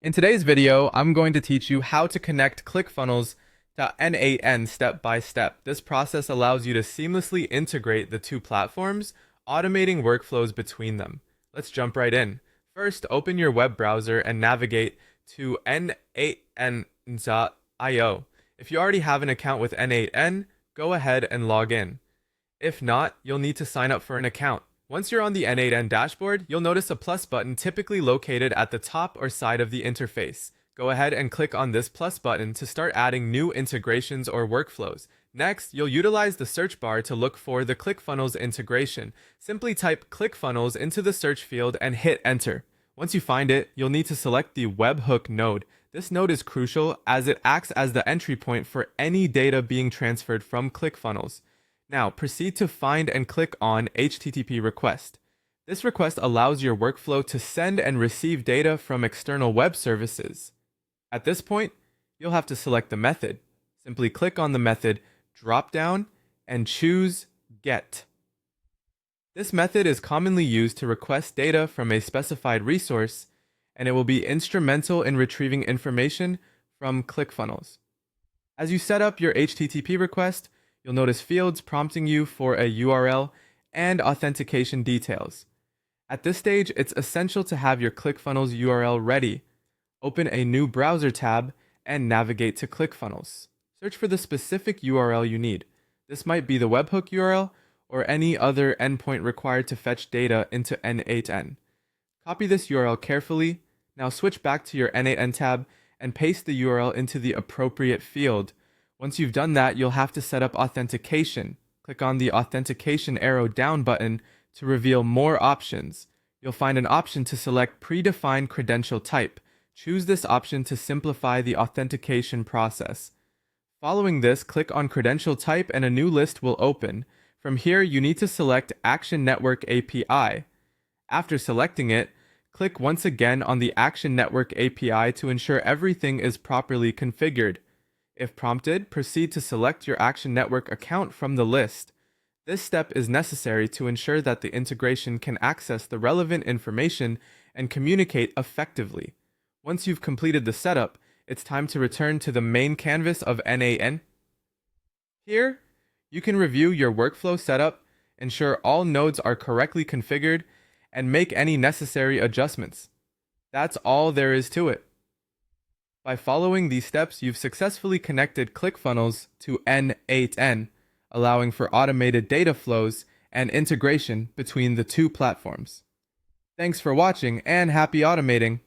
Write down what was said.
In today's video, I'm going to teach you how to connect Clickfunnels to n8n step by step. This process allows you to seamlessly integrate the two platforms, automating workflows between them. Let's jump right in. First, open your web browser and navigate to n8n.io. If you already have an account with n8n, go ahead and log in. If not, you'll need to sign up for an account. Once you're on the n8n dashboard, you'll notice a plus button typically located at the top or side of the interface. Go ahead and click on this plus button to start adding new integrations or workflows. Next, you'll utilize the search bar to look for the Clickfunnels integration. Simply type Clickfunnels into the search field and hit enter. Once you find it, you'll need to select the webhook node. This node is crucial as it acts as the entry point for any data being transferred from Clickfunnels. Now, proceed to find and click on HTTP request. This request allows your workflow to send and receive data from external web services. At this point, you'll have to select the method. Simply click on the method drop down and choose Get. This method is commonly used to request data from a specified resource, and it will be instrumental in retrieving information from Clickfunnels. As you set up your HTTP request, you'll notice fields prompting you for a URL and authentication details. At this stage, it's essential to have your Clickfunnels URL ready. Open a new browser tab and navigate to Clickfunnels. Search for the specific URL you need. This might be the webhook URL or any other endpoint required to fetch data into n8n. Copy this URL carefully. Now switch back to your n8n tab and paste the URL into the appropriate field. Once you've done that, you'll have to set up authentication. Click on the authentication arrow down button to reveal more options. You'll find an option to select predefined credential type. Choose this option to simplify the authentication process. Following this, click on credential type and a new list will open. From here, you need to select Action Network API. After selecting it, click once again on the Action Network API to ensure everything is properly configured. If prompted, proceed to select your Action Network account from the list. This step is necessary to ensure that the integration can access the relevant information and communicate effectively. Once you've completed the setup, it's time to return to the main canvas of n8n. Here, you can review your workflow setup, ensure all nodes are correctly configured, and make any necessary adjustments. That's all there is to it. By following these steps, you've successfully connected Clickfunnels to n8n, allowing for automated data flows and integration between the two platforms. Thanks for watching and happy automating!